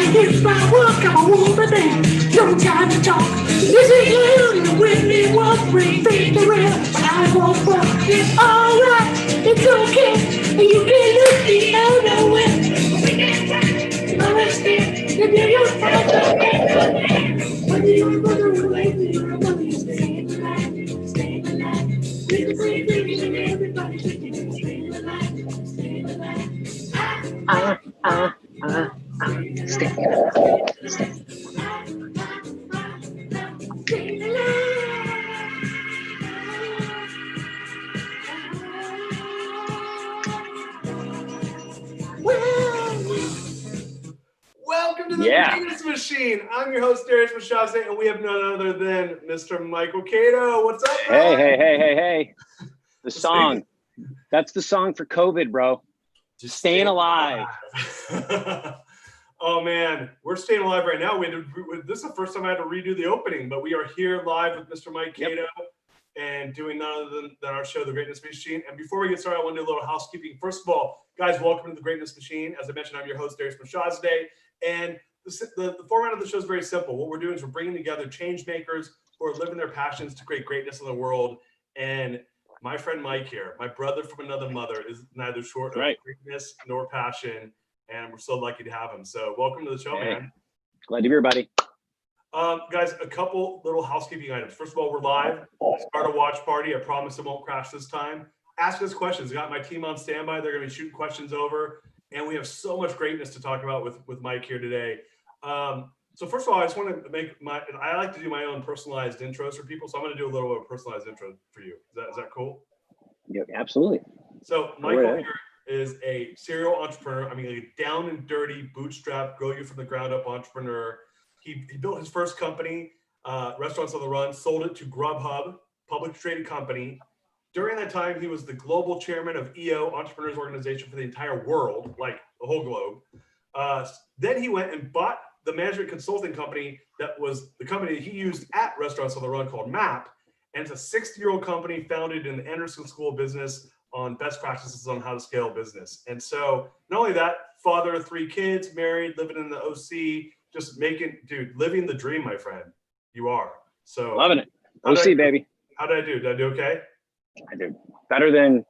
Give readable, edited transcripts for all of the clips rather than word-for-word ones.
It's my work, I'm a woman man. No time to talk. This is you, the Whitney won't bring things to real. But I won't fuck. It's alright, it's okay. And you can look me out nowhere. We can't find no escape. If you're whether you're a brother or whether you're a mother, you're staying alive, staying alive. We're the same thing, and everybody's thinking, staying alive, staying alive. Staying alive. Welcome to the Cadence Machine. I'm your host, Darius Mirshahzadeh, and we have none other than Mr. Michael Caito. What's up, bro? Hey. The song. That's the song for COVID, bro. Just Stayin Alive. Oh, man. We're staying alive right now. This is the first time I had to redo the opening, but we are here live with Mr. Mike Caito and doing none other than our show, The Greatness Machine. And before we get started, I want to do a little housekeeping. First of all, guys, welcome to The Greatness Machine. As I mentioned, I'm your host, Darius Mirshahzadeh. And the format of the show is very simple. What we're doing is we're bringing together change makers who are living their passions to create greatness in the world. And my friend Mike here, my brother from another mother, is neither short of greatness nor passion. And we're so lucky to have him. So welcome to the show, man. Glad to be here, buddy. Guys, a couple little housekeeping items. First of all, we're live. Start a watch party. I promise it won't crash this time. Ask us questions. I got my team on standby. They're going to be shooting questions over. And we have so much greatness to talk about with Mike here today. So first of all, I just want to I like to do my own personalized intros for people. So I'm going to do a little bit of a personalized intro for you. Is that cool? Yeah, absolutely. So Michael here is a serial entrepreneur. I mean, a down and dirty bootstrap, grow you from the ground up entrepreneur. He built his first company, Restaurants on the Run, sold it to Grubhub, publicly traded company. During that time, he was the global chairman of EO, Entrepreneurs Organization, for the entire world, like the whole globe. Then he went and bought the management consulting company that was the company he used at Restaurants on the Run called MAP. And it's a 60-year-old company founded in the Anderson School of Business on best practices on how to scale business. And so not only that, father of 3 kids, married, living in the OC, just living the dream, my friend. You are. So loving it. OC, baby. How did I do? Did I do okay? I did better than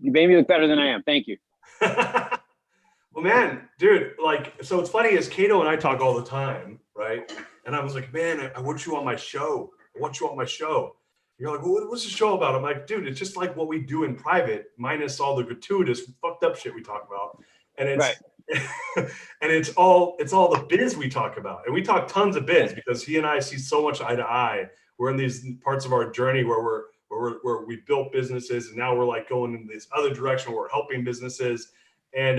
you made me look better than I am. Thank you. Well, man, dude, so it's funny is Caito and I talk all the time, right? And I was like, man, I want you on my show. You're like, well, what's the show about? I'm like, dude, it's just like what we do in private, minus all the gratuitous fucked up shit we talk about. And it's and it's all the biz we talk about. And we talk tons of biz because he and I see so much eye to eye. We're in these parts of our journey where we built businesses, and now we're like going in this other direction where we're helping businesses. And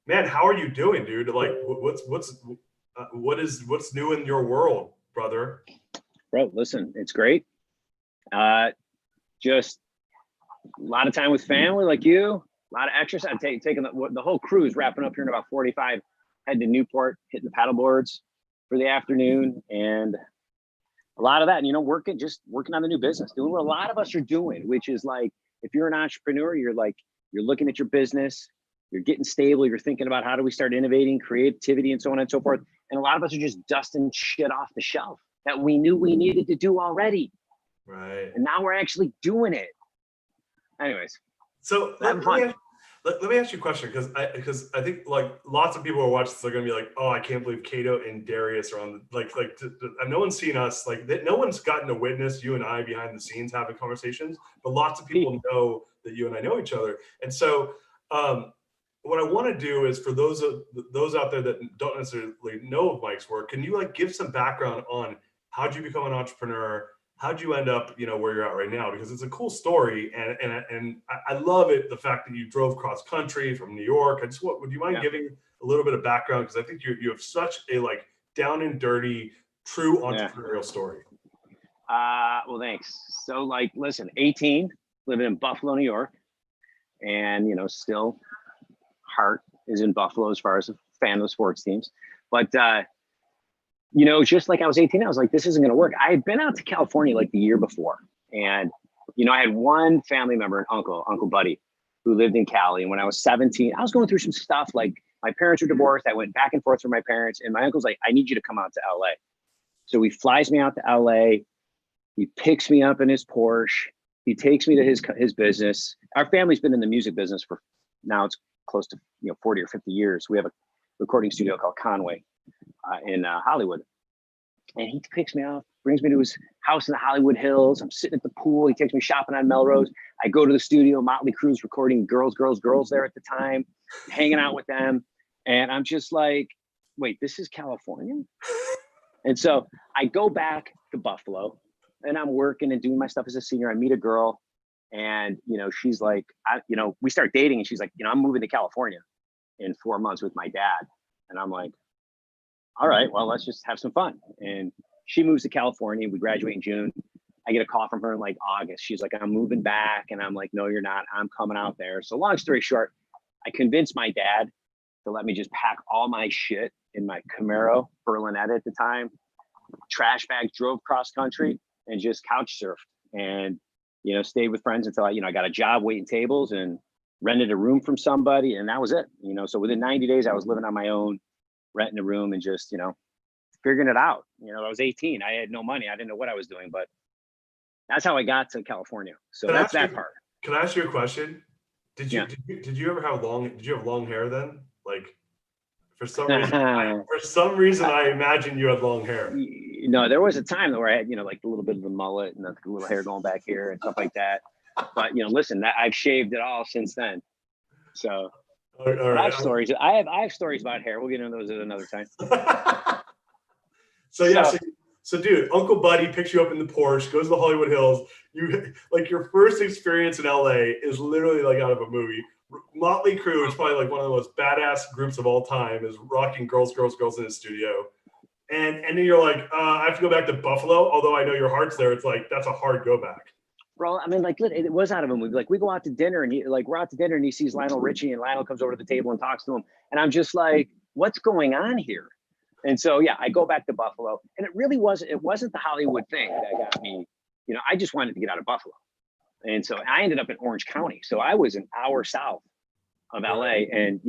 man, how are you doing, dude? Like, what's new in your world, brother? Bro, listen, it's great. Just a lot of time with family, like you. A lot of exercise. Taking the whole cruise, wrapping up here in about 45. Head to Newport, hitting the paddle boards for the afternoon, and a lot of that, working on the new business, doing what a lot of us are doing, which is like, if you're an entrepreneur, you're looking at your business, you're getting stable, you're thinking about how do we start innovating, creativity, and so on and so forth. And a lot of us are just dusting shit off the shelf that we knew we needed to do already. Right. And now we're actually doing it. Anyways. So let me ask you a question, because I think like lots of people who are watching this are going to be like, oh, I can't believe Caito and Darius are on no one's seen us, no one's gotten to witness you and I behind the scenes having conversations, but lots of people know that you and I know each other. And so what I want to do is, for those out there that don't necessarily know of Mike's work, can you give some background on how'd you become an entrepreneur? How'd you end up, where you're at right now? Because it's a cool story, and I love it. The fact that you drove cross country from New York. Would you mind giving a little bit of background? Because I think you have such a down and dirty, true entrepreneurial story. Well, thanks. So listen, 18, living in Buffalo, New York, and still heart is in Buffalo as far as a fan of sports teams, but. Just like I was 18, I was like, this isn't going to work. I had been out to California the year before. And, I had one family member, an uncle Buddy, who lived in Cali. And when I was 17, I was going through some stuff my parents were divorced. I went back and forth with my parents, and my uncle's like, I need you to come out to LA. So he flies me out to LA. He picks me up in his Porsche. He takes me to his business. Our family's been in the music business for now it's close to 40 or 50 years. We have a recording studio called Conway in Hollywood. And he picks me up, brings me to his house in the Hollywood Hills. I'm sitting at the pool. He takes me shopping on Melrose. I go to the studio, Motley Crue's recording Girls there at the time, hanging out with them. And I'm just like, wait, this is California? And so I go back to Buffalo and I'm working and doing my stuff as a senior. I meet a girl and, she's like, we start dating and she's like, I'm moving to California in 4 months with my dad. And I'm like, all right, well, let's just have some fun. And she moves to California. We graduate in June. I get a call from her in like August. She's like, I'm moving back. And I'm like, no, you're not. I'm coming out there. So long story short, I convinced my dad to let me just pack all my shit in my Camaro, Berlinetta at the time, trash bag, drove cross country and just couch surfed and, stayed with friends until I got a job waiting tables and rented a room from somebody. And that was it. So within 90 days, I was living on my own, renting a room and just, figuring it out. I was 18. I had no money. I didn't know what I was doing, but that's how I got to California. So that's that part. Can I ask you a question? Did you ever have long hair then? Like for some reason, I imagine you had long hair. No, there was a time where I had, like a little bit of the mullet and a little hair going back here and stuff like that. But, listen, I've shaved it all since then. So all right. I have stories. I have stories about hair. We'll get into those at another time. So dude, Uncle Buddy picks you up in the Porsche, goes to the Hollywood Hills. You like your first experience in LA is literally like out of a movie. Motley Crue is probably like one of the most badass groups of all time, is rocking Girls in his studio. And then you're like, I have to go back to Buffalo, although I know your heart's there. It's like, that's a hard go back. Bro, I mean, like, it was out of a movie. Like, we go out to dinner and we're out to dinner and he sees Lionel Richie and Lionel comes over to the table and talks to him. And I'm just like, what's going on here? And so, yeah, I go back to Buffalo and it wasn't the Hollywood thing that got me, I just wanted to get out of Buffalo. And so I ended up in Orange County. So I was an hour south of LA and,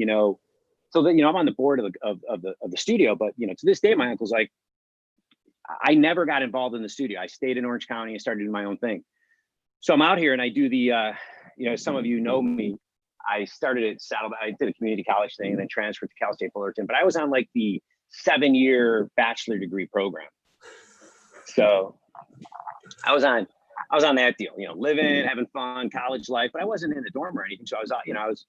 so that, I'm on the board of the studio, but, to this day, my uncle's like, I never got involved in the studio. I stayed in Orange County and started doing my own thing. So I'm out here and I do the, some of you know me, I started at Saddleback. I did a community college thing and then transferred to Cal State Fullerton, but I was on like the 7-year bachelor degree program. So I was on that deal, living, having fun, college life, but I wasn't in the dorm or anything. So I was, I was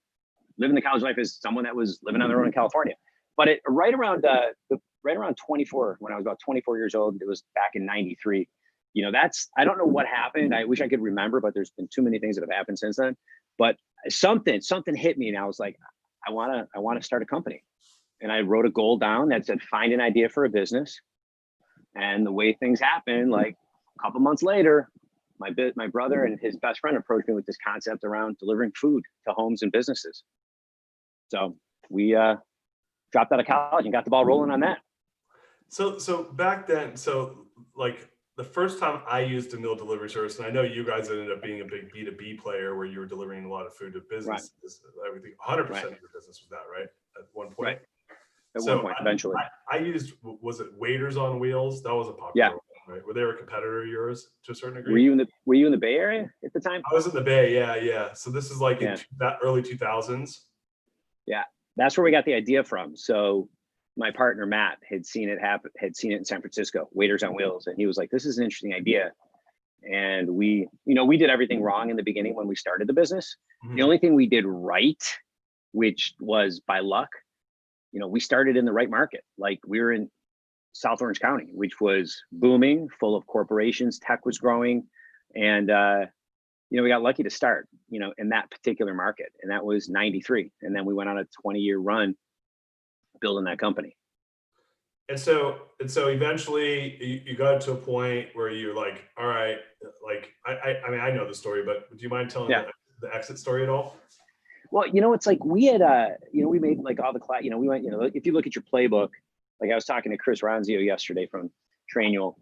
living the college life as someone that was living on their own in California. But right around 24, when I was about 24 years old, it was back in 93. I don't know what happened. I wish I could remember, but there's been too many things that have happened since then. But something hit me and I was like, I want to start a company. And I wrote a goal down that said, find an idea for a business. And the way things happen, like a couple months later, my brother and his best friend approached me with this concept around delivering food to homes and businesses. So we dropped out of college and got the ball rolling on that. So back then, like the first time I used a meal delivery service, and I know you guys ended up being a big B2B player where you were delivering a lot of food to businesses. Right. Everything, 100% of your business was that, right? At one point. Right. At one point, eventually. I used, was it Waiters on Wheels? That was a popular one, right? Were they a competitor of yours to a certain degree? Were you in the Bay Area at the time? I was in the Bay, yeah. So this is like in that early 2000s. Yeah, that's where we got the idea from. So my partner Matt had seen it in San Francisco, Waiters on Wheels, and he was like, "This is an interesting idea." And we did everything wrong in the beginning when we started the business. Mm-hmm. The only thing we did right, which was by luck, we started in the right market. Like we were in South Orange County, which was booming, full of corporations, tech was growing, and we got lucky to start, in that particular market, and that was 93. And then we went on a 20-year run building that company. And so eventually you got to a point where you're like, all right, like, I mean, I know the story, but do you mind telling the exit story at all? Well, it's like we had, we made like all the class, we went, if you look at your playbook, like I was talking to Chris Ronzio yesterday from Trainual,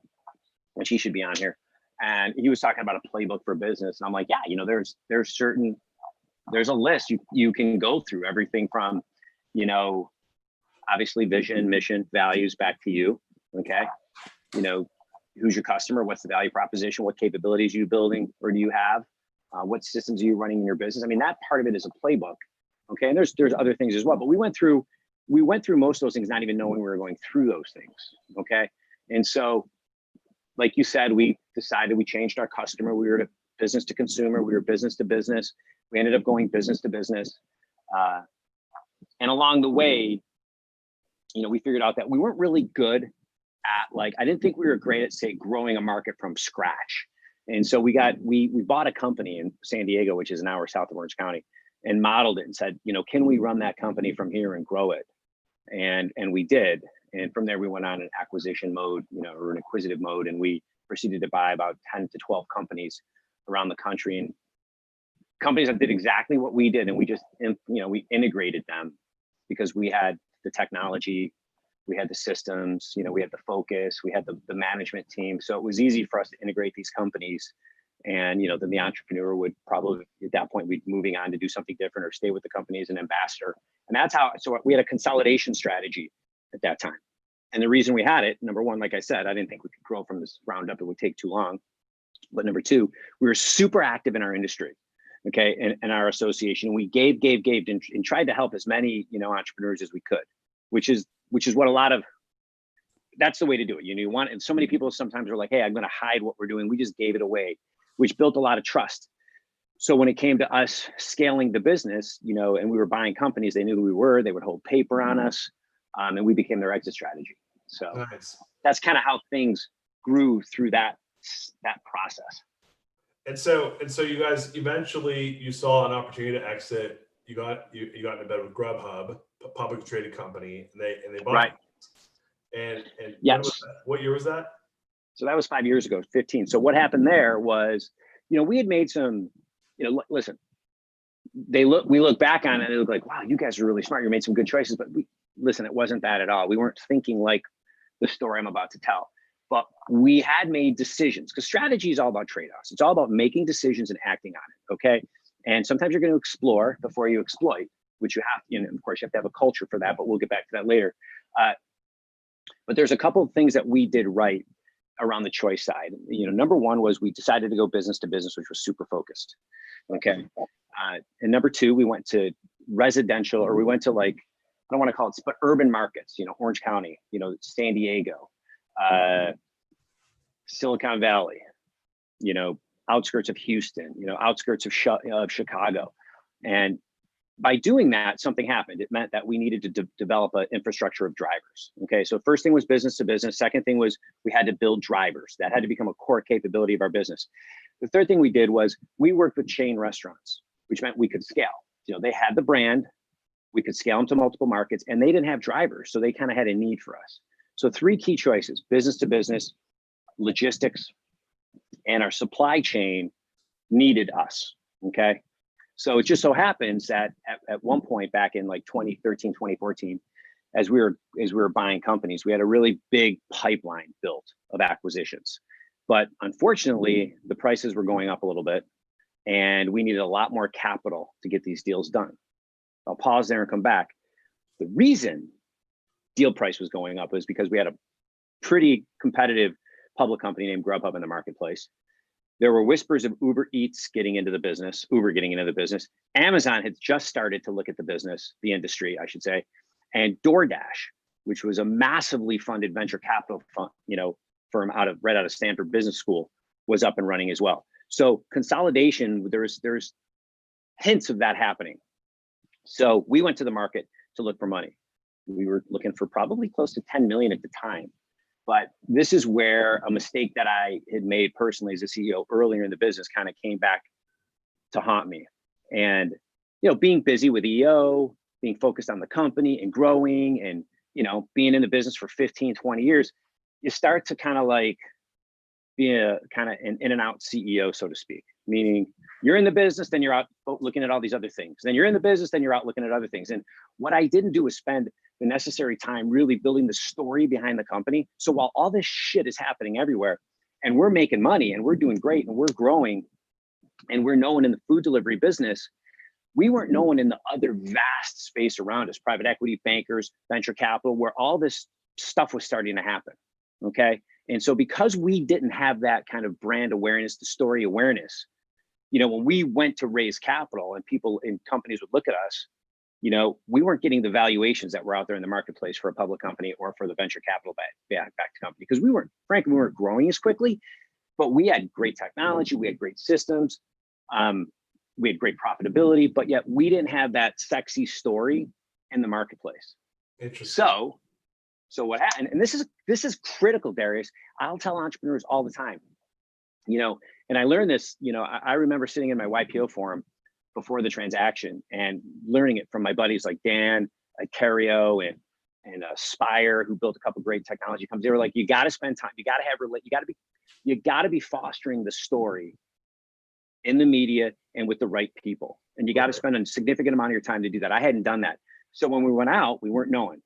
which he should be on here. And he was talking about a playbook for business. And I'm like, yeah, there's a list you can go through, everything from, obviously vision, mission, values back to you. Okay. You know, who's your customer? What's the value proposition? What capabilities are you building or do you have? What systems are you running in your business? I mean, that part of it is a playbook. Okay. And there's other things as well, but we went through most of those things, not even knowing we were going through those things. Okay. And so, like you said, we changed our customer. We were to business to consumer. We were business to business. We ended up going business to business. And along the way, you know, we figured out that we weren't really good at, like, I didn't think we were great at, say, growing a market from scratch. And so we bought a company in San Diego, which is an hour south of Orange County, and modeled it and said, you know, can we run that company from here and grow it? And we did. And from there, we went on an acquisition mode, you know, or an acquisitive mode, and we proceeded to buy about 10 to 12 companies around the country, and companies that did exactly what we did. And we just, you know, we integrated them because we had the technology, we had the systems, you know, we had the focus, we had the management team. So it was easy for us to integrate these companies. And, you know, then the entrepreneur would probably at that point be moving on to do something different or stay with the company as an ambassador. And that's how, so we had a consolidation strategy at that time. And the reason we had it, number one, like I said, I didn't think we could grow from this ground up. It would take too long. But number two, we were super active in our industry, okay, and our association. We gave, and tried to help as many, you know, entrepreneurs as we could, which is what a lot of, that's the way to do it. You know, you want, and so many people sometimes are like, hey, I'm going to hide what we're doing. We just gave it away, which built a lot of trust. So when it came to us scaling the business, you know, and we were buying companies, they knew who we were, they would hold paper on us, and we became their exit strategy. So Nice. That's kind of how things grew through that process. And so you guys eventually, you saw an opportunity to exit. You got into bed with Grubhub, a publicly traded company, and they bought Right. it. And Yes. What year was that? So that was 5 years ago, 15. So what happened there was, you know, we had made some, you know, listen, we look back on it and they look like, wow, you guys are really smart. You made some good choices, but listen, it wasn't that at all. We weren't thinking like the story I'm about to tell, but we had made decisions, because strategy is all about trade-offs. It's all about making decisions and acting on it. Okay. And sometimes you're going to explore before you exploit, which you have, you know, of course you have to have a culture for that, but we'll get back to that later. But there's a couple of things that we did right around the choice side. You know, number one was we decided to go business to business, which was super focused. Okay. And number two, we went to residential, or we went to, like, I don't want to call it, but urban markets, you know, Orange County, you know, San Diego, Silicon Valley, you know, outskirts of Houston, you know, outskirts of Chicago. And by doing that, something happened. It meant that we needed to develop an infrastructure of drivers. Okay, so first thing was business to business. Second thing was we had to build drivers. That had to become a core capability of our business. The third thing we did was we worked with chain restaurants, which meant we could scale. You know, they had the brand, we could scale them to multiple markets, and they didn't have drivers, so they kind of had a need for us. So three key choices: business to business, logistics, and our supply chain needed us. Okay. So it just so happens that at one point back in like 2013, 2014, as we were buying companies, we had a really big pipeline built of acquisitions. But unfortunately, the prices were going up a little bit, and we needed a lot more capital to get these deals done. I'll pause there and come back. The reason deal price was going up was because we had a pretty competitive public company named Grubhub in the marketplace. There were whispers of Uber Eats getting into the business, Amazon had just started to look at the industry, I should say, and DoorDash, which was a massively funded venture capital fund, you know, firm right out of Stanford Business School, was up and running as well. So consolidation, there's hints of that happening. So we went to the market to look for money. We were looking for probably close to 10 million at the time. But this is where a mistake that I had made personally as a CEO earlier in the business kind of came back to haunt me. And, you know, being busy with EO, being focused on the company and growing, and, you know, being in the business for 15, 20 years, you start to kind of like be an in and out CEO, so to speak. Meaning you're in the business, then you're out looking at all these other things. Then you're in the business, then you're out looking at other things. And what I didn't do was spend the necessary time really building the story behind the company. So while all this shit is happening everywhere, and we're making money and we're doing great and we're growing and we're known in the food delivery business, we weren't known in the other vast space around us, private equity, bankers, venture capital, where all this stuff was starting to happen. Okay. And so because we didn't have that kind of brand awareness, the story awareness, when we went to raise capital and people in companies would look at us, we weren't getting the valuations that were out there in the marketplace for a public company or for the venture capital backed company, because we weren't growing as quickly, but we had great technology, we had great systems, we had great profitability, but yet we didn't have that sexy story in the marketplace. Interesting. So what happened, and this is critical, Darius. I'll tell entrepreneurs all the time, and I learned this, I remember sitting in my YPO forum before the transaction and learning it from my buddies like Dan, like Cario, and Spire, who built a couple great technology companies. They were like, you got to spend time, you got to be fostering the story in the media and with the right people, and you got to spend a significant amount of your time to do that. I hadn't done that, so when we went out, we weren't known,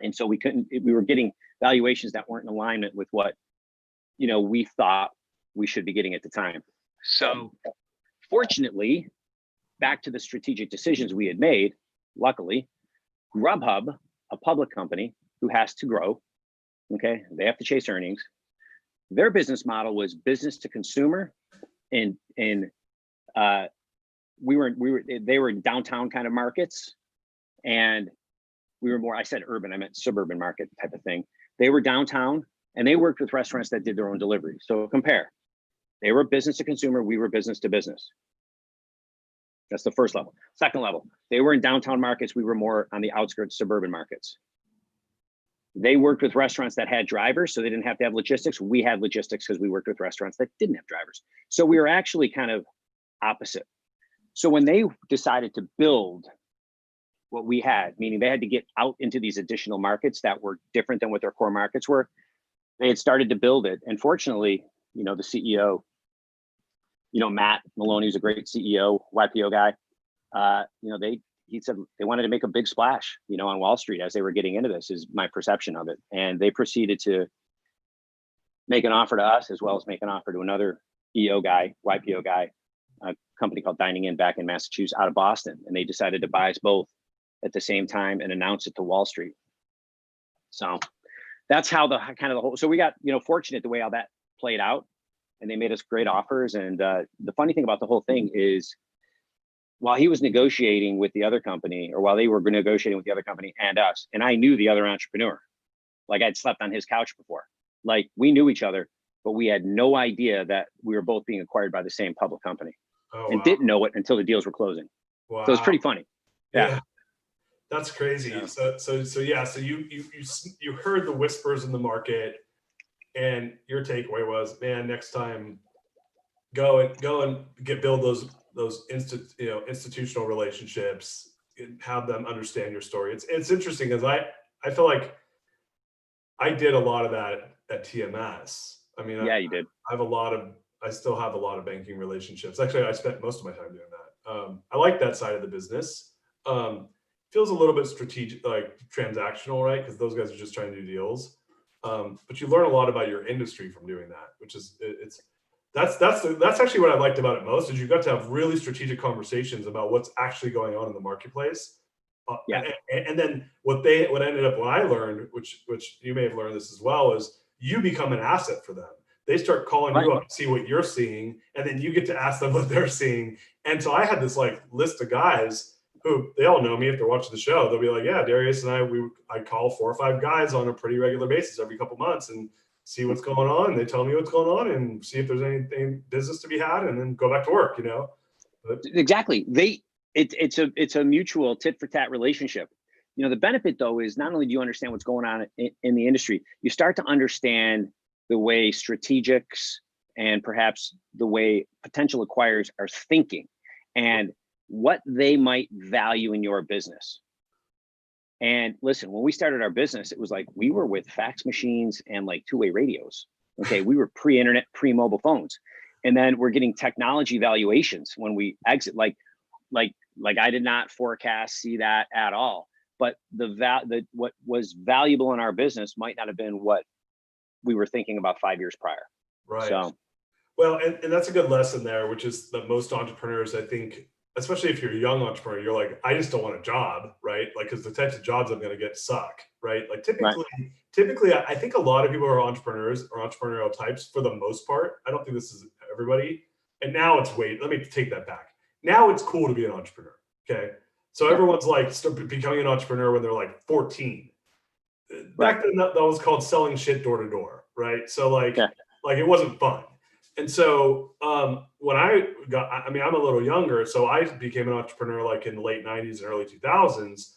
and so we were getting valuations that weren't in alignment with what we thought we should be getting at the time. So fortunately, back to the strategic decisions we had made, luckily, Grubhub, a public company who has to grow, okay, they have to chase earnings. Their business model was business to consumer, and they were in downtown kind of markets, and we were more, I said urban, I meant suburban market type of thing. They were downtown, and they worked with restaurants that did their own delivery. So compare, they were business to consumer, we were business to business. That's the first level. Second level, they were in downtown markets, we were more on the outskirts, suburban markets. They worked with restaurants that had drivers, so they didn't have to have logistics. We had logistics because we worked with restaurants that didn't have drivers. So we were actually kind of opposite. So when they decided to build what we had, meaning they had to get out into these additional markets that were different than what their core markets were, they had started to build it. And fortunately, the CEO, Matt Maloney, who's a great CEO, YPO guy, he said they wanted to make a big splash, on Wall Street as they were getting into this, is my perception of it. And they proceeded to make an offer to us, as well as make an offer to another YPO guy, a company called Dining In back in Massachusetts, out of Boston. And they decided to buy us both at the same time and announce it to Wall Street. So that's how so we got, fortunate the way all that played out, and they made us great offers. And the funny thing about the whole thing is, while he was negotiating with the other company, or while they were negotiating with the other company and us, and I knew the other entrepreneur, like I'd slept on his couch before, like we knew each other, but we had no idea that we were both being acquired by the same public company, and didn't know it until the deals were closing. Wow. So it's pretty funny. Yeah. That's crazy. Yeah. So you heard the whispers in the market, and your takeaway was, man, next time go and build those institutional relationships, and have them understand your story. It's interesting because I feel like I did a lot of that at TMS. I mean, yeah, you did. I still have a lot of banking relationships. Actually, I spent most of my time doing that. I like that side of the business. Feels a little bit strategic, like transactional, right? Because those guys are just trying to do deals. But you learn a lot about your industry from doing that, which is that's actually what I liked about it most, is you got to have really strategic conversations about what's actually going on in the marketplace. And then what I learned, which you may have learned this as well, is you become an asset for them. They start calling you up to see what you're seeing, and then you get to ask them what they're seeing. And so I had this list of guys who, they all know me if they're watching the show. They'll be like, yeah, Darius and I call 4 or 5 guys on a pretty regular basis every couple months and see what's going on. They tell me what's going on and see if there's anything business to be had, and then go back to work, But, exactly. It's a mutual tit for tat relationship. The benefit though is not only do you understand what's going on in the industry, you start to understand the way strategics and perhaps the way potential acquirers are thinking, and what they might value in your business. And listen, when we started our business, it was like we were with fax machines and two-way radios. Okay, we were pre-internet, pre-mobile phones, and then we're getting technology valuations when we exit. Like I did not see that at all. But what was valuable in our business might not have been what we were thinking about 5 years prior. Right. So, well, and that's a good lesson there, which is that most entrepreneurs, I think, especially if you're a young entrepreneur, you're like, I just don't want a job, right? Like, because the types of jobs I'm going to get suck, right? Like typically, I think a lot of people who are entrepreneurs or entrepreneurial types for the most part. I don't think this is everybody. And now let me take that back. Now it's cool to be an entrepreneur. Okay. So everyone's like becoming an entrepreneur when they're like 14. Back then that was called selling shit door to door. Right. So like it wasn't fun. And so when I'm a little younger, so I became an entrepreneur like in the late 90s and early 2000s.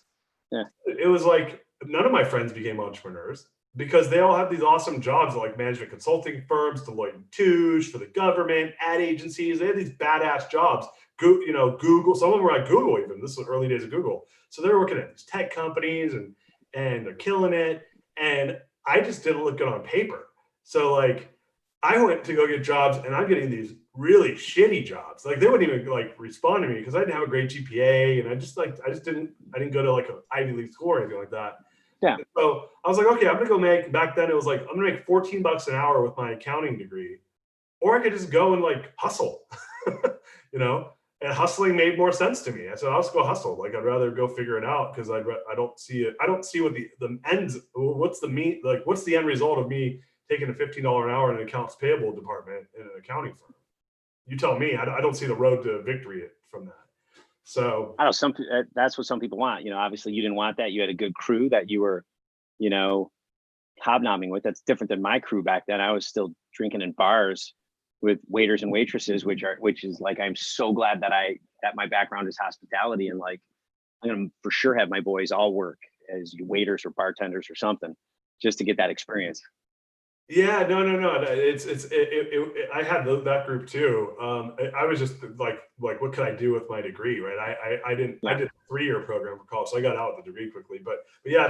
Yeah. It was like none of my friends became entrepreneurs because they all have these awesome jobs at like management consulting firms, Deloitte and Touche, for the government, ad agencies. They had these badass jobs. Google, some of them were at Google even. This was early days of Google. So they're working at these tech companies and they're killing it. And I just didn't look good on paper. So like, I went to go get jobs and I'm getting these really shitty jobs. Like they wouldn't even like respond to me because I didn't have a great GPA and I didn't go to like an Ivy League school or anything like that. Yeah. And so I was like, okay, I'm gonna go back then it was like, I'm gonna make $14 an hour with my accounting degree. Or I could just go and like hustle, and hustling made more sense to me. I said, I'll just go hustle. Like I'd rather go figure it out because I don't see it. I don't see what the ends, what's the end result of me taking a $15 an hour in an accounts payable department in an accounting firm. You tell me. I don't see the road to victory from that. So I don't know. That's what some people want. Obviously you didn't want that. You had a good crew that you were, hobnobbing with. That's different than my crew back then. I was still drinking in bars with waiters and waitresses, which is like, I'm so glad that my background is hospitality, and like, I'm gonna for sure have my boys all work as waiters or bartenders or something, just to get that experience. Yeah, no. I had that group too. I was just like, what could I do with my degree, right? I did a 3-year program for college, so I got out with the degree quickly. But yeah,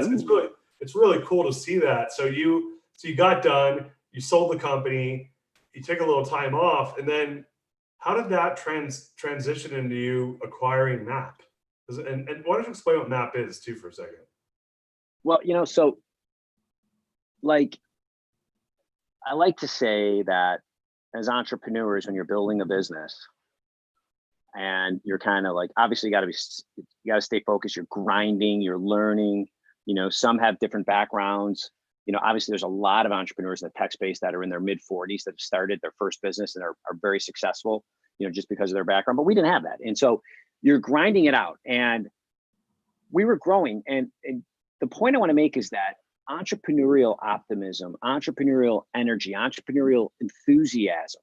it's really cool to see that. So you got done, you sold the company, you took a little time off, and then how did that transition into you acquiring MAP? And why don't you explain what MAP is too for a second? Well, so like, I like to say that as entrepreneurs, when you're building a business and you're kind of like, obviously you got to stay focused. You're grinding, you're learning, some have different backgrounds. Obviously there's a lot of entrepreneurs in the tech space that are in their mid 40s that have started their first business and are very successful, just because of their background, but we didn't have that. And so you're grinding it out, and we were growing. And the point I want to make is that entrepreneurial optimism, entrepreneurial energy, entrepreneurial enthusiasm.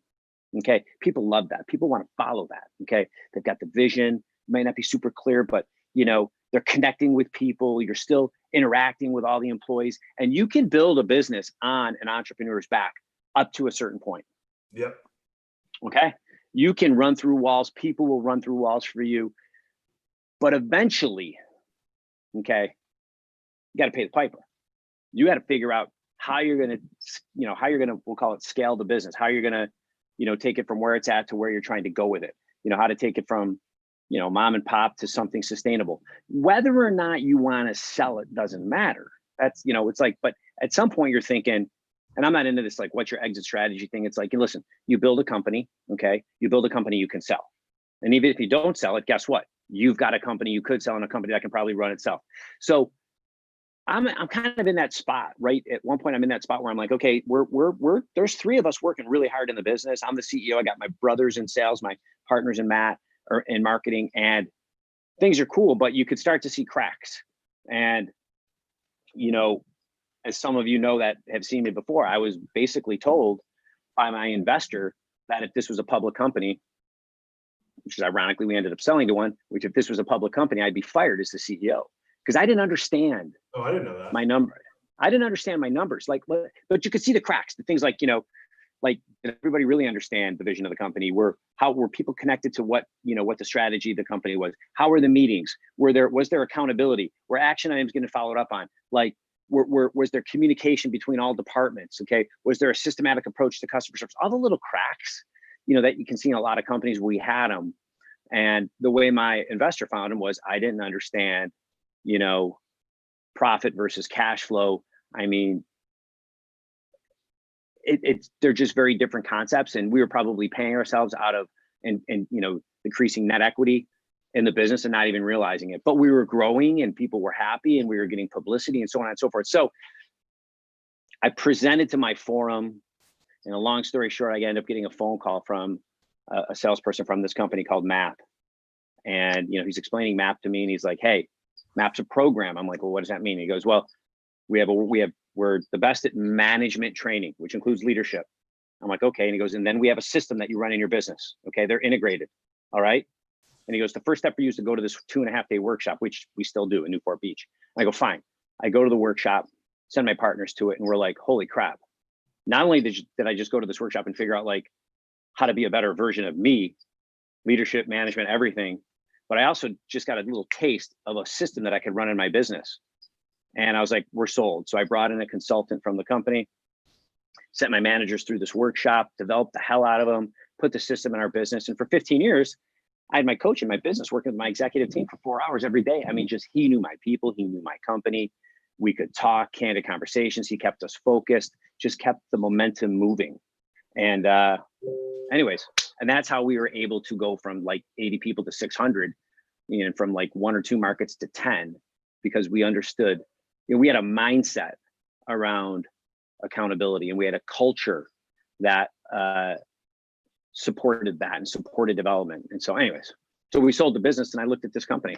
Okay. People love that. People want to follow that. Okay. They've got the vision, it might not be super clear, but they're connecting with people. You're still interacting with all the employees, and you can build a business on an entrepreneur's back up to a certain point. Yep. Okay. You can run through walls. People will run through walls for you, but eventually, okay, you got to pay the piper. You got to figure out how you're going to, we'll call it scale the business, how you're going to, take it from where it's at to where you're trying to go with it, how to take it from, mom and pop to something sustainable. Whether or not you want to sell it doesn't matter. That's, it's like, but at some point you're thinking, and I'm not into this, like, what's your exit strategy thing? It's like, listen, you build a company, okay? You build a company you can sell. And even if you don't sell it, guess what? You've got a company you could sell, and a company that can probably run itself. So I'm kind of in that spot, right? At one point, I'm in that spot where I'm like, okay, there's 3 of us working really hard in the business. I'm the CEO. I got my brothers in sales, my partners in in marketing, and things are cool, but you could start to see cracks. And, as some of that have seen me before, I was basically told by my investor that if this was a public company, which is ironically, we ended up selling to one, which if this was a public company, I'd be fired as the CEO. Because I didn't understand. Oh, I didn't know that. My number. I didn't understand my numbers. But you could see the cracks, the things like, like, did everybody really understand the vision of the company? How were people connected to what the strategy of the company was? How were the meetings? Was there accountability? Were action items getting followed up on? Like, was there communication between all departments? Okay. Was there a systematic approach to customer service? All the little cracks, that you can see in a lot of companies, we had them. And the way my investor found them was, I didn't understand profit versus cash flow. I mean, they're just very different concepts, and we were probably paying ourselves out of and decreasing net equity in the business and not even realizing it. But we were growing and people were happy and we were getting publicity and so on and so forth. So I presented to my forum, and a long story short, I ended up getting a phone call from a salesperson from this company called MAP. And, you know, he's explaining MAP to me and he's like, hey, MAP's a program. I'm like, well, what does that mean? He goes, well, we're the best at management training, which includes leadership. I'm like, okay. And he goes, and then we have a system that you run in your business. Okay. They're integrated. All right. And he goes, the first step for you is to go to this 2.5-day workshop, which we still do in Newport Beach. And I go, fine. I go to the workshop, send my partners to it. And we're like, holy crap. Not only did I just go to this workshop and figure out like how to be a better version of me, leadership, management, everything, but I also just got a little taste of a system that I could run in my business. And I was like, we're sold. So I brought in a consultant from the company, sent my managers through this workshop, developed the hell out of them, put the system in our business. And for 15 years, I had my coach in my business working with my executive team for 4 hours every day. I mean, just he knew my people, he knew my company. We could talk, candid conversations. He kept us focused, just kept the momentum moving. And anyways, and that's how we were able to go from like 80 people to 600, you know, from like 1 or 2 markets to 10, because we understood, you know, we had a mindset around accountability and we had a culture that supported that and supported development. And so anyways, so we sold the business and I looked at this company.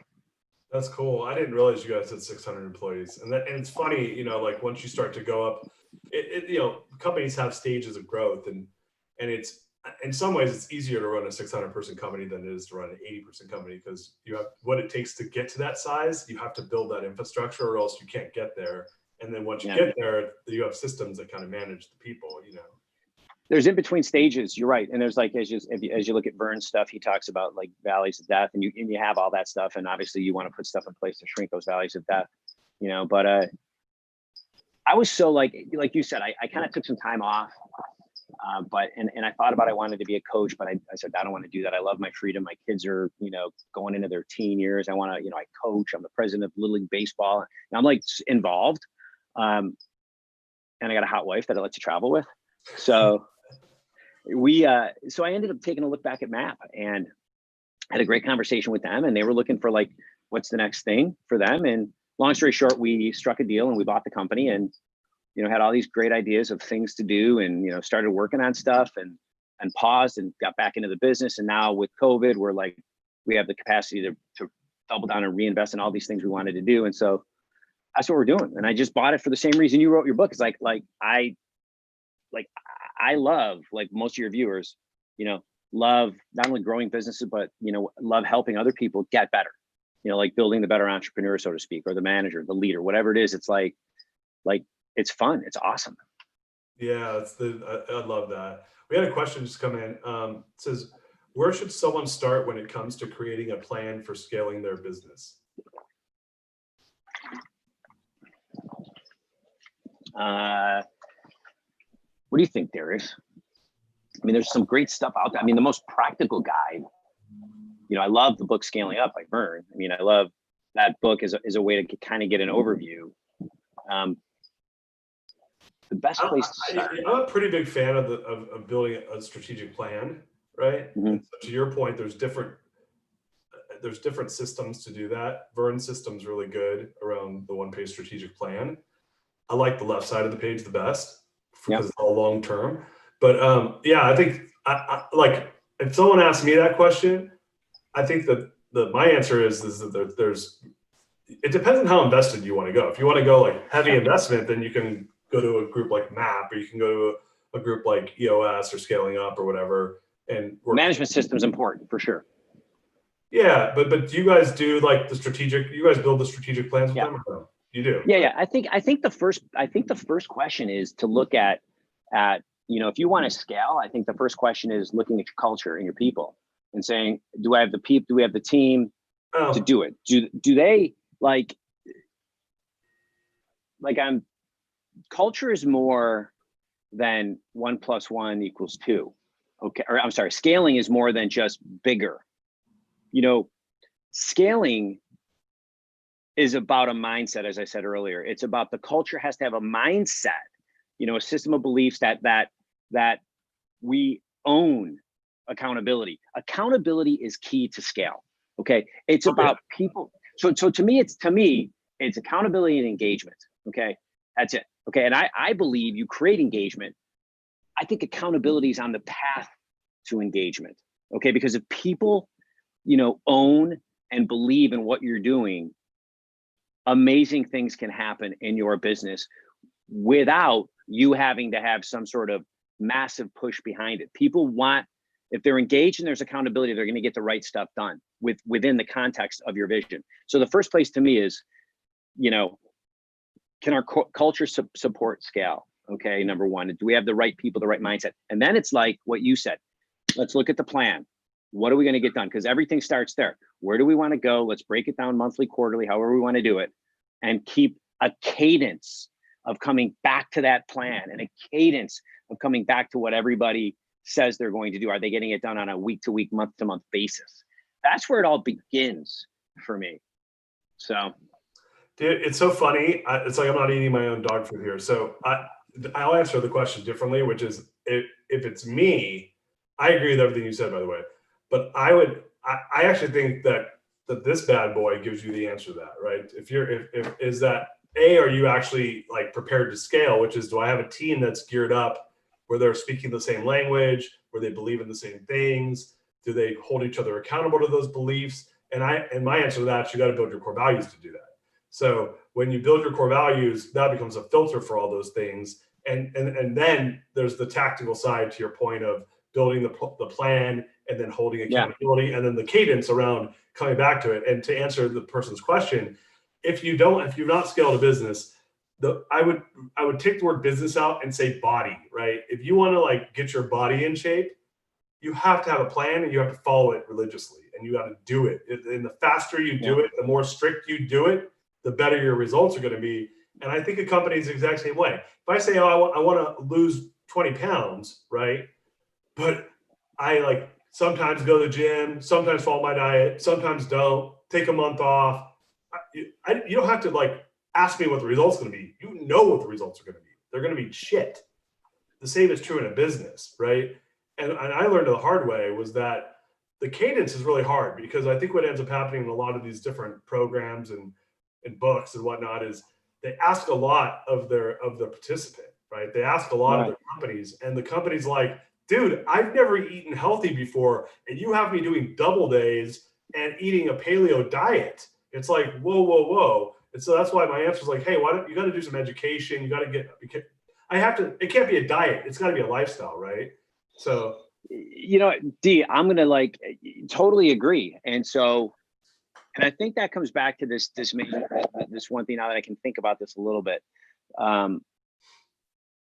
That's cool. I didn't realize you guys had 600 employees. And it's funny, you know, like once you start to go up, you know, companies have stages of growth and it's, in some ways it's easier to run a 600 person company than it is to run an 80% company, because you have what it takes to get to that size. You have to build that infrastructure or else you can't get there. And then once you get there, you have systems that kind of manage the people, you know. There's in between stages. You're right. And there's like, as you look at Vern's stuff, he talks about like valleys of death and you have all that stuff. And obviously you want to put stuff in place to shrink those valleys of death, you know, but I was so like you said, I kind of took some time off, but I thought about, I wanted to be a coach, but I said, I don't want to do that. I love my freedom. My kids are, you know, going into their teen years. I want to, you know, I coach, I'm the president of Little League Baseball and I'm like involved. And I got a hot wife that I like to travel with. So so I ended up taking a look back at MAP and had a great conversation with them, and they were looking for like, what's the next thing for them? And long story short, we struck a deal and we bought the company and, you know, had all these great ideas of things to do and, you know, started working on stuff and paused and got back into the business. And now with COVID, we're like, we have the capacity to double down and reinvest in all these things we wanted to do. And so that's what we're doing. And I just bought it for the same reason you wrote your book. It's like I love, like most of your viewers, you know, love not only growing businesses, but, you know, love helping other people get better, you know, like building the better entrepreneur, so to speak, or the manager, the leader, whatever it is. It's like it's fun. It's awesome. Yeah, I love that. We had a question just come in. It says, where should someone start when it comes to creating a plan for scaling their business? What do you think, Darius? I mean, there's some great stuff out there. I mean, the most practical guide, you know, I love the book Scaling Up by Vern. I mean, I love that book as a way to kind of get an overview. The best place to start. I'm a pretty big fan of building a strategic plan, right? Mm-hmm. So to your point, there's different systems to do that. Vern's system's really good around the one-page strategic plan. I like the left side of the page the best because it's all long term. But yeah, I think like if someone asks me that question, I think that my answer is that there's it depends on how invested you want to go. If you want to go like heavy investment, then you can go to a group like MAP, or you can go to a group like EOS or Scaling Up or whatever. And management system is important for sure. Yeah, but do you guys do like the strategic? You guys build the strategic plans with them? Or no? You do. Yeah. I think the first question is to look at you know, if you want to scale, I think the first question is looking at your culture and your people and saying, do I have the people? Do we have the team to do it? Do they culture is more than 1 + 1 = 2. Okay. Or I'm sorry, scaling is more than just bigger. You know, scaling is about a mindset, as I said earlier. It's about the culture has to have a mindset, you know, a system of beliefs that we own accountability. Accountability is key to scale. Okay. It's about people. So to me, it's accountability and engagement. Okay. That's it. Okay. And I believe you create engagement. I think accountability is on the path to engagement. Okay. Because if people, own and believe in what you're doing, amazing things can happen in your business without you having to have some sort of massive push behind it. People want, if they're engaged and there's accountability, they're going to get the right stuff done within the context of your vision. So the first place to me is, can our culture support scale? Okay, number one, do we have the right people, the right mindset? And then it's like what you said, let's look at the plan. What are we going to get done? Because everything starts there. Where do we want to go? Let's break it down monthly, quarterly, however we want to do it, and keep a cadence of coming back to that plan and a cadence of coming back to what everybody says they're going to do. Are they getting it done on a week-to-week, month-to-month basis? That's where it all begins for me. So, dude, it's so funny. It's like I'm not eating my own dog food here. So I'll answer the question differently, which is if it's me, I agree with everything you said, by the way. But I actually think that this bad boy gives you the answer to that, right? Is that A, are you actually like prepared to scale, which is, do I have a team that's geared up where they're speaking the same language, where they believe in the same things? Do they hold each other accountable to those beliefs? And my answer to that, you got to build your core values to do that. So when you build your core values, that becomes a filter for all those things. And then there's the tactical side, to your point, of building the plan and then holding accountability, and then the cadence around coming back to it. And to answer the person's question, if you've not scaled a business, I would take the word business out and say body, right? If you want to like get your body in shape, you have to have a plan and you have to follow it religiously, and you got to do it. And the faster you do it, the more strict you do it, the better your results are going to be. And I think a company is the exact same way. If I say, oh, I want to lose 20 pounds, right? But I like sometimes go to the gym, sometimes follow my diet, sometimes don't, take a month off. You don't have to like ask me what the results are going to be. You know what the results are going to be. They're going to be shit. The same is true in a business, right? And I learned the hard way was that the cadence is really hard, because I think what ends up happening in a lot of these different programs and books and whatnot is they ask a lot of the participant, right? They ask a lot of their companies, and the company's like, dude, I've never eaten healthy before, and you have me doing double days and eating a paleo diet. It's like, whoa. And so that's why my answer is like, hey, you got to do some education. You got to it can't be a diet. It's got to be a lifestyle, right? So, D, I'm going to like totally agree. And I think that comes back to this one thing, now that I can think about this a little bit.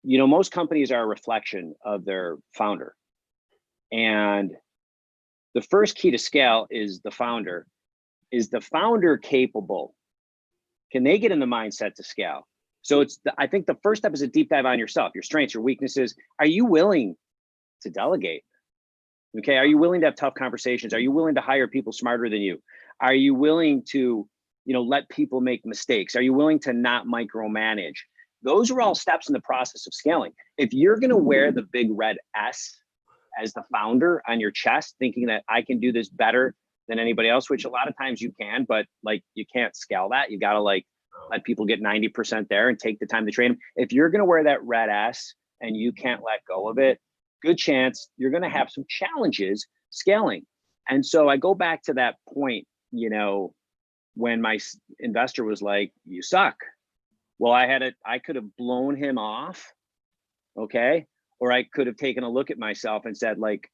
Most companies are a reflection of their founder. And the first key to scale is the founder. Is the founder capable? Can they get in the mindset to scale? So I think the first step is a deep dive on yourself, your strengths, your weaknesses. Are you willing to delegate? Okay. Are you willing to have tough conversations? Are you willing to hire people smarter than you? Are you willing to, let people make mistakes? Are you willing to not micromanage? Those are all steps in the process of scaling. If you're going to wear the big red S as the founder on your chest, thinking that I can do this better than anybody else, which a lot of times you can, but like you can't scale that. You got to like let people get 90% there and take the time to train them. If you're going to wear that red S and you can't let go of it, good chance you're going to have some challenges scaling. And so I go back to that point, when my investor was like, you suck. Well, I could have blown him off. Okay. Or I could have taken a look at myself and said, like,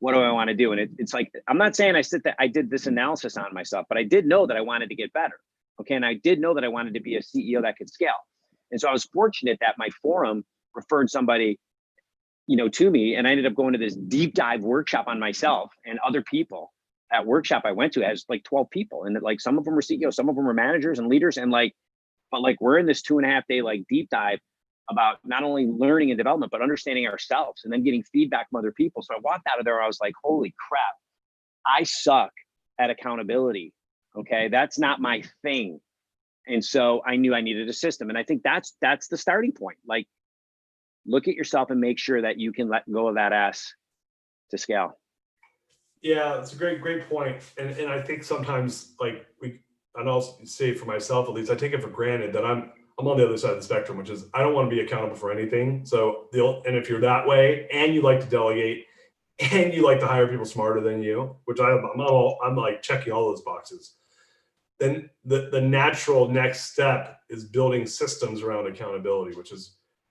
what do I want to do? And it's like, I'm not saying I did this analysis on myself, but I did know that I wanted to get better. Okay. And I did know that I wanted to be a CEO that could scale. And so I was fortunate that my forum referred somebody, to me, and I ended up going to this deep dive workshop on myself and other people. That workshop I went to has like 12 people, and like some of them were CEOs, some of them were managers and leaders, and but we're in this 2.5 day like deep dive about not only learning and development, but understanding ourselves and then getting feedback from other people. So I walked out of there, I was like, holy crap, I suck at accountability. Okay, that's not my thing. And so I knew I needed a system. And I think that's the starting point. Like, look at yourself and make sure that you can let go of that ass to scale. Yeah, it's a great point. And I think sometimes like and I'll say for myself at least, I take it for granted that I'm on the other side of the spectrum, which is I don't want to be accountable for anything. So and if you're that way and you like to delegate and you like to hire people smarter than you, which I'm like checking all those boxes, then the natural next step is building systems around accountability,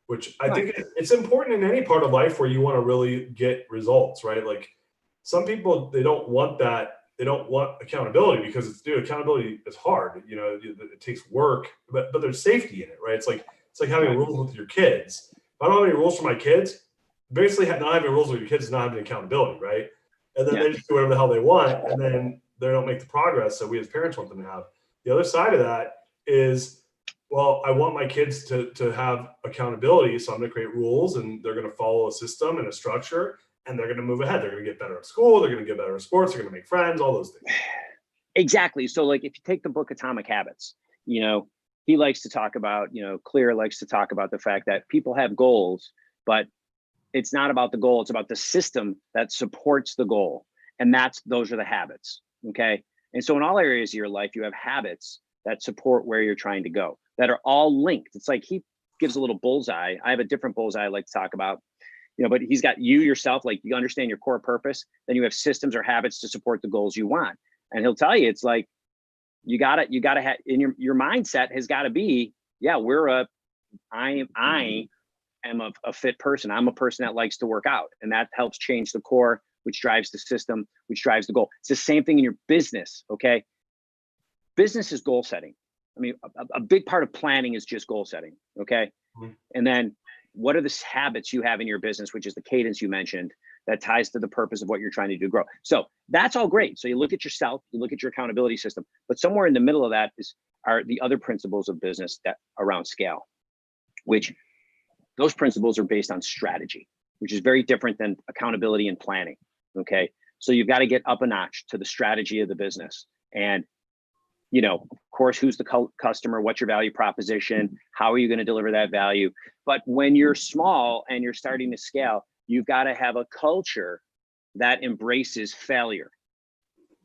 which I think it's important in any part of life where you want to really get results, right? Like some people, they don't want that. They don't want accountability because accountability is hard. You know, it takes work, but there's safety in it, right? It's like having rules with your kids. If I don't have any rules for my kids, basically not having rules with your kids is not having accountability, right? And then they just do whatever the hell they want, and then they don't make the progress that we as parents want them to have. The other side of that is, well, I want my kids to have accountability, so I'm going to create rules, and they're going to follow a system and a structure, and they're going to move ahead. They're going to get better at school. They're going to get better at sports. They're going to make friends, all those things. Exactly. So like if you take the book Atomic Habits, you know, he likes to talk about, you know, Clear likes to talk about the fact that people have goals, but it's not about the goal. It's about the system that supports the goal. And those are the habits. Okay. And so in all areas of your life, you have habits that support where you're trying to go, that are all linked. It's like he gives a little bullseye. I have a different bullseye I like to talk about, you know, but he's got you yourself, like you understand your core purpose, then you have systems or habits to support the goals you want. And he'll tell you, it's like, you gotta have in your mindset has got to be, yeah, I am a fit person. I'm a person that likes to work out, and that helps change the core, which drives the system, which drives the goal. It's the same thing in your business. Okay. Business is goal setting. I mean, a big part of planning is just goal setting. Okay. Mm-hmm. And then what are the habits you have in your business, which is the cadence you mentioned, that ties to the purpose of what you're trying to do, grow. So that's all great. So you look at yourself, you look at your accountability system, but somewhere in the middle of that are the other principles of business that around scale, which those principles are based on strategy, which is very different than accountability and planning. Okay. So you've got to get up a notch to the strategy of the business. And, you know, of course, who's the customer? What's your value proposition? How are you going to deliver that value? But when you're small and you're starting to scale, you've got to have a culture that embraces failure.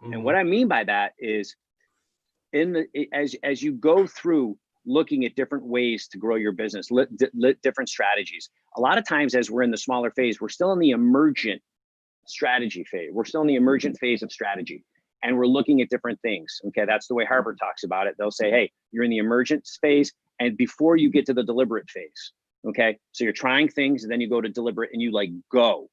Mm-hmm. And what I mean by that is as you go through looking at different ways to grow your business, different strategies. A lot of times as we're in the smaller phase, we're still in the emergent strategy phase. We're still in the emergent phase of strategy. And we're looking at different things. Okay, that's the way Harvard talks about it. They'll say, hey, you're in the emergent phase and before you get to the deliberate phase. Okay, so you're trying things and then you go to deliberate and you like go.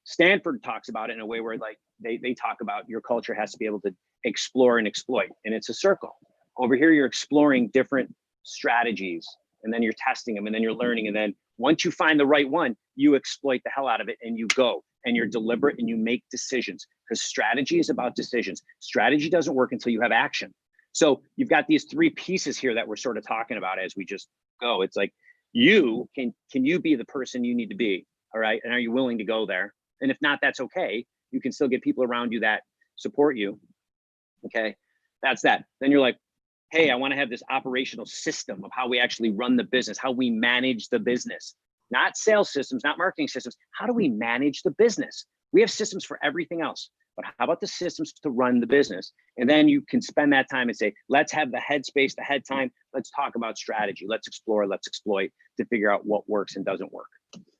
Stanford talks about it in a way where like they talk about your culture has to be able to explore and exploit, and it's a circle. Over here, you're exploring different strategies and then you're testing them and then you're learning. And then once you find the right one, you exploit the hell out of it and you go and you're deliberate and you make decisions, because strategy is about decisions. Strategy doesn't work until you have action. So you've got these three pieces here that we're sort of talking about as we just go. It's like, can you be the person you need to be? All right. And are you willing to go there? And if not, that's okay. You can still get people around you that support you. Okay. That's that. Then you're like, hey, I want to have this operational system of how we actually run the business, how we manage the business, not sales systems, not marketing systems. How do we manage the business? We have systems for everything else, but how about the systems to run the business? And then you can spend that time and say, let's have the headspace, the head time. Let's talk about strategy. Let's explore, let's exploit to figure out what works and doesn't work.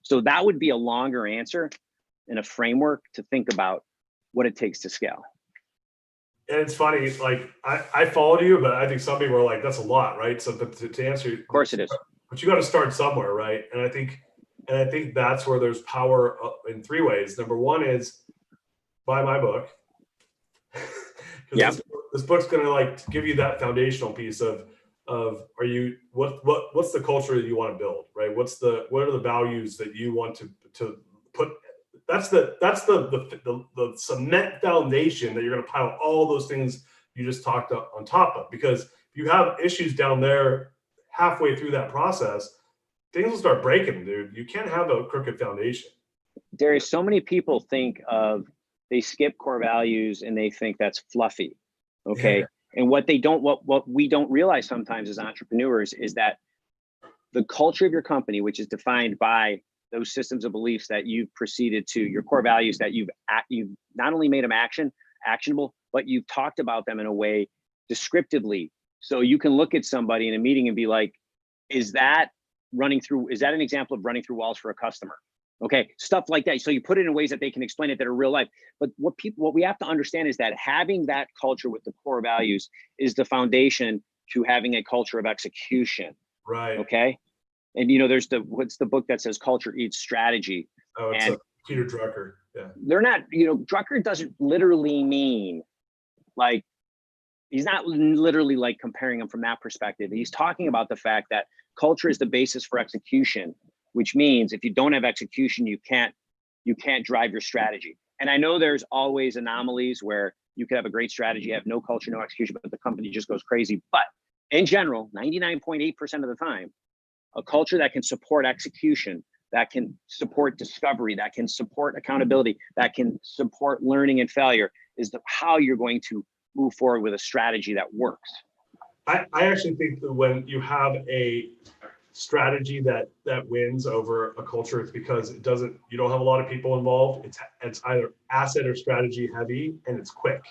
So that would be a longer answer and a framework to think about what it takes to scale. And it's funny, like I followed you, but I think some people are like, that's a lot, right? So but to answer, of course it is. But you got to start somewhere, right? And I think that's where there's power in three ways. Number one is buy my book. Because this book's gonna like give you that foundational piece of what's the culture that you want to build, right? What are the values that you want to put? That's the cement foundation that you're going to pile all those things you just talked on top of. Because if you have issues down there halfway through that process, things will start breaking, dude. You can't have a crooked foundation. Darius, so many people they skip core values and they think that's fluffy. Okay. Yeah. And what we don't realize sometimes as entrepreneurs is that the culture of your company, which is defined by those systems of beliefs that you've proceeded to, your core values that you've not only made them actionable, but you've talked about them in a way descriptively. So you can look at somebody in a meeting and be like, is that an example of running through walls for a customer? Okay, stuff like that. So you put it in ways that they can explain it that are real life. But what we have to understand is that having that culture with the core values is the foundation to having a culture of execution. Right. Okay. And there's what's the book that says culture eats strategy? Oh, it's Peter Drucker. Yeah. They're not, Drucker doesn't literally mean like, he's not literally like comparing them from that perspective. He's talking about the fact that culture is the basis for execution, which means if you don't have execution, you can't drive your strategy. And I know there's always anomalies where you could have a great strategy, have no culture, no execution, but the company just goes crazy. But in general, 99.8% of the time, a culture that can support execution, that can support discovery, that can support accountability, that can support learning and failure is how you're going to move forward with a strategy that works. I actually think that when you have a strategy that wins over a culture, it's because you don't have a lot of people involved. It's either asset or strategy heavy, and it's quick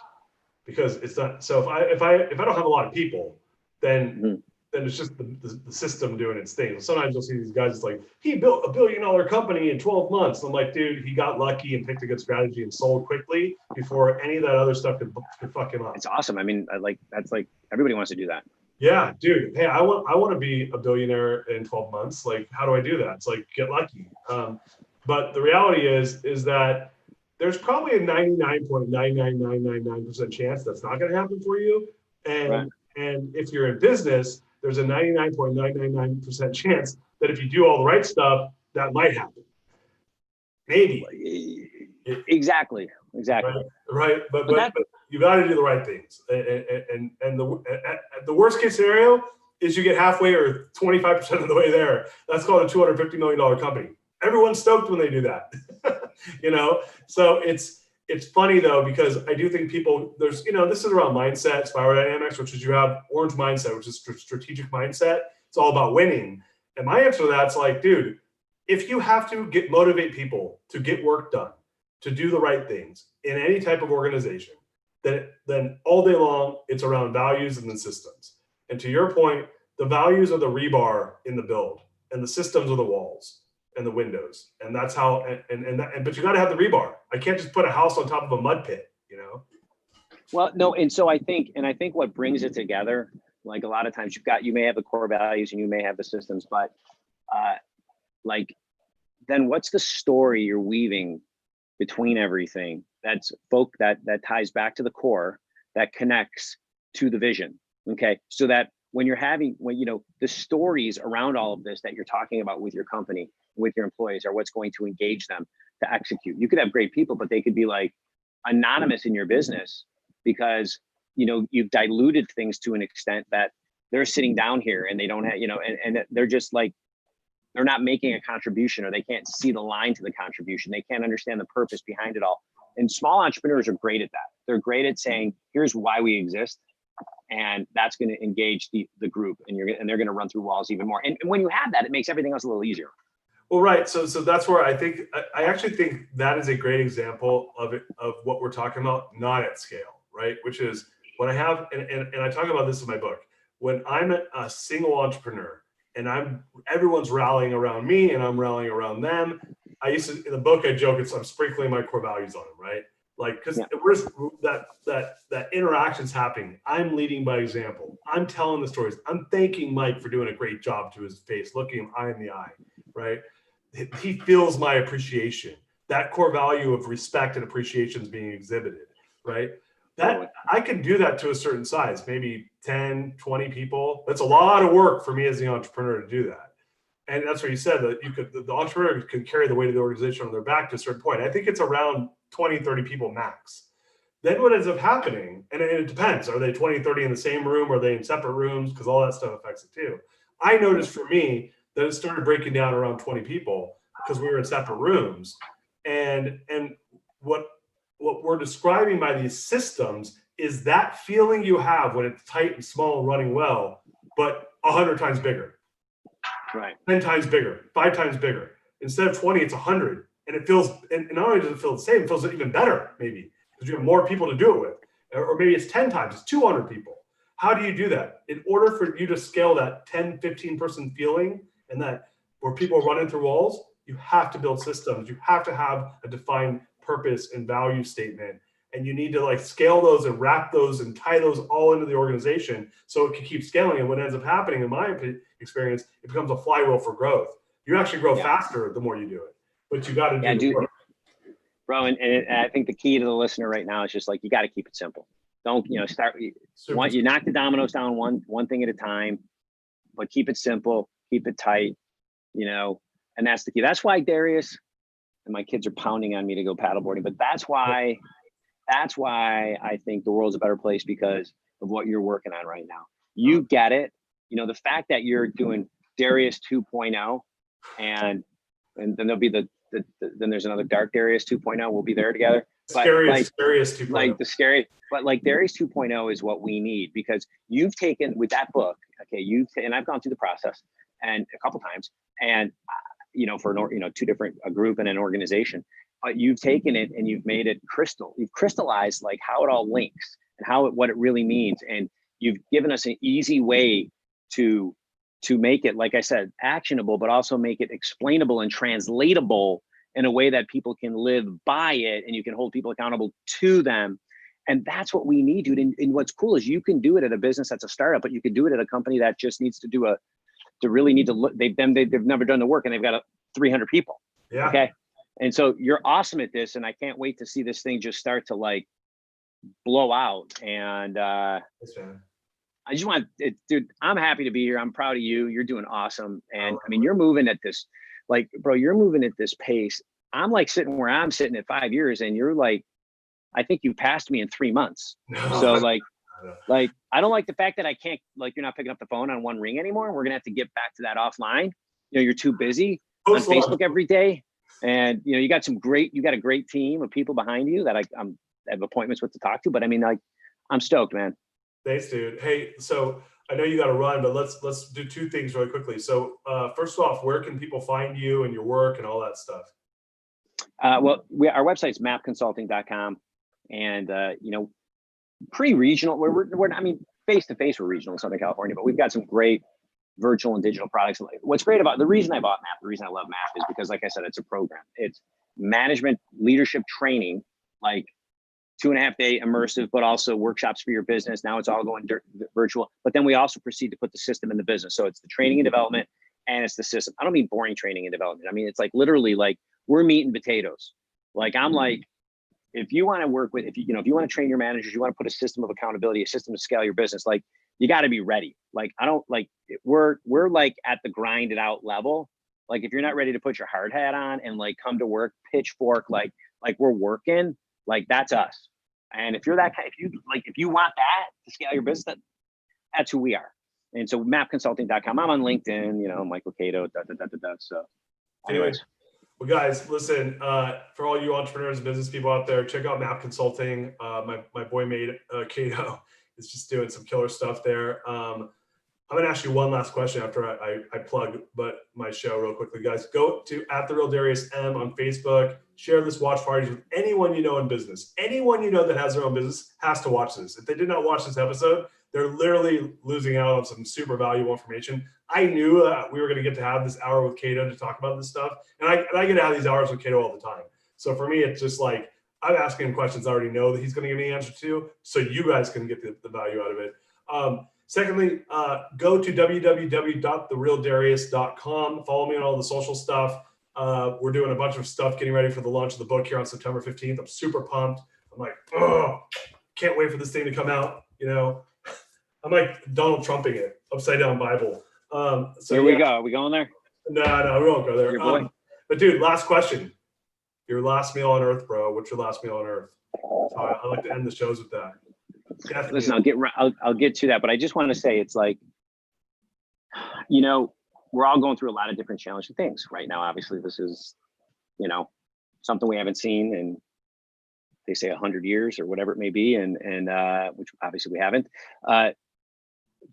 because it's not. So if I don't have a lot of people, then it's just the system doing its thing. Sometimes you'll see these guys, it's like, he built $1 billion company in 12 months. And I'm like, dude, he got lucky and picked a good strategy and sold quickly before any of that other stuff could fuck him up. It's awesome. I mean, that's like, everybody wants to do that. Yeah, dude. Hey, I want to be a billionaire in 12 months. Like, how do I do that? It's like, get lucky. But the reality is that there's probably a 99.99999% chance that's not going to happen for you. And if you're in business, there's a 99.999% chance that if you do all the right stuff, that might happen. Maybe. Exactly. Right. But you got to do the right things. And the worst case scenario is you get halfway or 25% of the way there. That's called a $250 million company. Everyone's stoked when they do that. So it's funny though, because I do think people, this is around mindset, spiral dynamics, which is you have orange mindset, which is strategic mindset. It's all about winning. And my answer to that's like, dude, if you have to motivate people to get work done, to do the right things in any type of organization, then all day long, it's around values and then systems. And to your point, the values are the rebar in the build and the systems are the walls and the windows. And that's how, but you got to have the rebar. I can't just put a house on top of a mud pit, Well, no. And so I think what brings it together, like a lot of times you may have the core values and you may have the systems, but then what's the story you're weaving between everything that ties back to the core, that connects to the vision. Okay. So that when the stories around all of this that you're talking about with your company, with your employees, are what's going to engage them to execute. You could have great people, but they could be like anonymous in your business because, you've diluted things to an extent that they're sitting down here and they don't have, and they're just like, they're not making a contribution, or they can't see the line to the contribution. They can't understand the purpose behind it all. And small entrepreneurs are great at that. They're great at saying, here's why we exist. And that's going to engage the group, and they're going to run through walls even more. And when you have that, it makes everything else a little easier. Well, right. So that's where I actually think that is a great example of what we're talking about, not at scale, right? Which is when I have, and I talk about this in my book, when I'm a single entrepreneur and everyone's rallying around me and I'm rallying around them. In the book, I joke, I'm sprinkling my core values on them, right? Like, because that interaction's happening. I'm leading by example. I'm telling the stories. I'm thanking Mike for doing a great job to his face, looking him eye in the eye, right? He feels my appreciation. That core value of respect and appreciation is being exhibited, right? That I can do that to a certain size, maybe 10, 20 people. That's a lot of work for me as the entrepreneur to do that. And that's what you said, that the entrepreneur can carry the weight of the organization on their back to a certain point. I think it's around 20, 30 people max. Then what ends up happening, and it depends, are they 20, 30 in the same room? Or are they in separate rooms? Because all that stuff affects it too. I noticed for me that it started breaking down around 20 people because we were in separate rooms. And what we're describing by these systems is that feeling you have when it's tight and small and running well, but 100 times bigger. Right. 10 times bigger, 5 times bigger. Instead of 20, it's 100. And it feels, and not only does it feel the same, it feels even better, maybe, because you have more people to do it with. Or maybe it's 10 times, it's 200 people. How do you do that? In order for you to scale that 10, 15 person feeling and that where people are running through walls, you have to build systems. You have to have a defined purpose and value statement. And you need to like scale those and wrap those and tie those all into the organization so it can keep scaling. And what ends up happening, in my experience, it becomes a flywheel for growth. You actually grow faster the more you do it, but you got to do the work. Bro, and I think the key to the listener right now is just like, you got to keep it simple. Don't, start, you knock the dominoes down one thing at a time, but keep it simple, keep it tight, and that's the key. That's why Darius, and my kids are pounding on me to go paddleboarding, but that's why I think the world's a better place, because of what you're working on right now. You get it. The fact that you're doing Darius 2.0 and then there'll be then there's another dark Darius 2.0. We'll be there together. Scariest Darius 2.0. Like the scary, but like Darius 2.0 is what we need, because you've taken with that book. Okay. And I've gone through the process and a couple times, and for two different, a group and an organization, but you've taken it and you've made it you've crystallized like how it all links and what it really means. And you've given us an easy way to make it, like I said, actionable, but also make it explainable and translatable in a way that people can live by it, and you can hold people accountable to them. And that's what we need, dude. And what's cool is you can do it at a business that's a startup, but you can do it at a company that just needs to look, they've never done the work, and they've got 300 people. Yeah. Okay. And so you're awesome at this, and I can't wait to see this thing just start to like blow out. And I just want it, dude, I'm happy to be here. I'm proud of you. You're doing awesome. And I mean, you're moving at this, like, bro, you're moving at this pace. I'm like sitting where I'm sitting at 5 years, and you're like, I think you passed me in 3 months. So like, I don't like the fact that I can't, like, you're not picking up the phone on one ring anymore. We're going to have to get back to that offline. You're too busy on Facebook every day. And, you got a great team of people behind you that I have appointments with to talk to, but I mean, like, I'm stoked, man. Thanks, dude. Hey, so I know you got to run, but let's do two things really quickly. So first off, where can people find you and your work and all that stuff? Well, our website's mapconsulting.com, and pretty regional. We're I mean, face to face, we're regional in Southern California, but we've got some great virtual and digital products. What's great about the reason I bought Map, the reason I love Map, is because, like I said, it's a program. It's management leadership training, like 2.5 day immersive, but also workshops for your business. Now it's all going virtual, but then we also proceed to put the system in the business. So it's the training and development, and it's the system. I don't mean boring training and development. I mean, it's like literally like we're meat and potatoes. Like I'm like, if you want to work with, if you want to train your managers, you want to put a system of accountability, a system to scale your business, like you got to be ready. Like we're like at the grinded out level. Like if you're not ready to put your hard hat on and like come to work, pitchfork, like we're working, like that's us. And if you're that kind, if you want that to scale your business, that's who we are. And so mapconsulting.com, I'm on LinkedIn, Michael Caito, So anyways. Well, guys, listen, for all you entrepreneurs and business people out there, check out Map Consulting. My boy Caito is just doing some killer stuff there. I'm going to ask you one last question after I plug my show real quickly. Guys, go to @TheRealDariusM on Facebook. Share this watch party with anyone you know in business. Anyone you know that has their own business has to watch this. If they did not watch this episode, they're literally losing out on some super valuable information. I knew that we were going to get to have this hour with Caito to talk about this stuff. And I get to have these hours with Caito all the time. So for me, it's just like, I'm asking him questions I already know that he's going to give me the answer to, so you guys can get the value out of it. Secondly, go to www.therealdarius.com. Follow me on all the social stuff. We're doing a bunch of stuff, getting ready for the launch of the book here on September 15th. I'm super pumped. I'm like, can't wait for this thing to come out. I'm like Donald Trumping it, upside down Bible. So here we go. Are we going there? No, we won't go there. But dude, last question. Your last meal on earth, bro. What's your last meal on earth? I like to end the shows with that. Definitely. Listen, I'll get to that, but I just want to say it's like, we're all going through a lot of different challenging things right now. Obviously, this is, something we haven't seen in, they say 100 years or whatever it may be, and which obviously we haven't.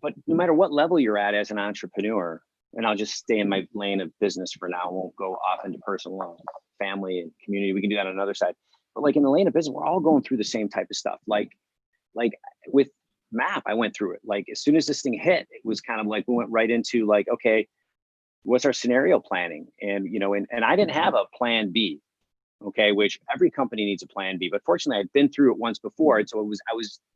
But no matter what level you're at as an entrepreneur, and I'll just stay in my lane of business for now. I won't go off into personal, family, and community. We can do that on another side. But like in the lane of business, we're all going through the same type of stuff. Like with MAP, I went through it. Like as soon as this thing hit, it was kind of like we went right into like, okay, what's our scenario planning? And and I didn't have a plan B. Okay, which every company needs a plan B, but fortunately I'd been through it once before, and so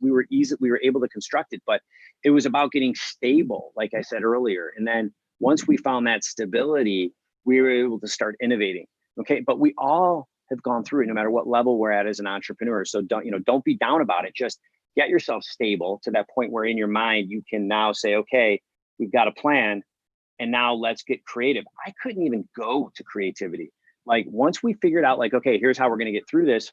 we were able to construct it, but it was about getting stable, like I said earlier. And then once we found that stability, we were able to start innovating. Okay, but we all have gone through it, no matter what level we're at as an entrepreneur. So don't be down about it. Just get yourself stable to that point where in your mind you can now say, okay, we've got a plan, and now let's get creative. I couldn't even go to creativity. Like once we figured out like, okay, here's how we're going to get through this,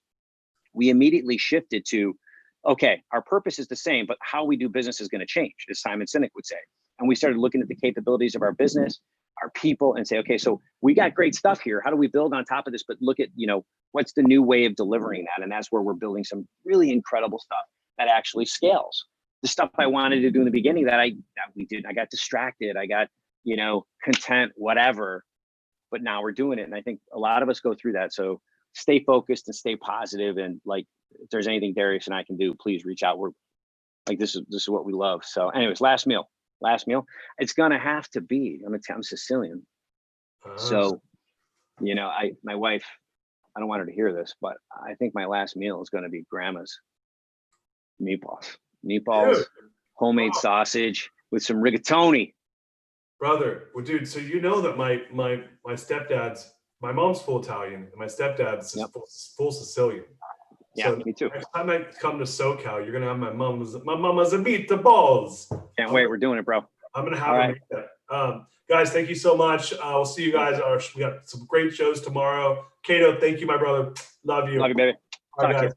we immediately shifted to, okay, our purpose is the same, but how we do business is going to change, as Simon Sinek would say. And we started looking at the capabilities of our business, our people, and say, okay, so we got great stuff here. How do we build on top of this? But look at, what's the new way of delivering that? And that's where we're building some really incredible stuff that actually scales. The stuff I wanted to do in the beginning that we did, I got distracted. I got, content, whatever. But now we're doing it. And I think a lot of us go through that. So stay focused and stay positive. And like, if there's anything Darius and I can do, please reach out. We're like, this is what we love. So anyways, last meal, it's going to have to be, I'm Sicilian. So, my wife, I don't want her to hear this, but I think my last meal is going to be grandma's meatballs, homemade sausage with some rigatoni. Brother, well, dude, so that my stepdad's, my mom's full Italian and my stepdad's full Sicilian. Yeah, so me too. Next time I come to SoCal, you're gonna have my mama's meatballs. Can't wait. We're doing it, bro. I'm gonna have her make that. Guys, thank you so much. We'll see you guys. We got some great shows tomorrow. Caito, thank you, my brother. Love you. Love you, baby. All right, guys.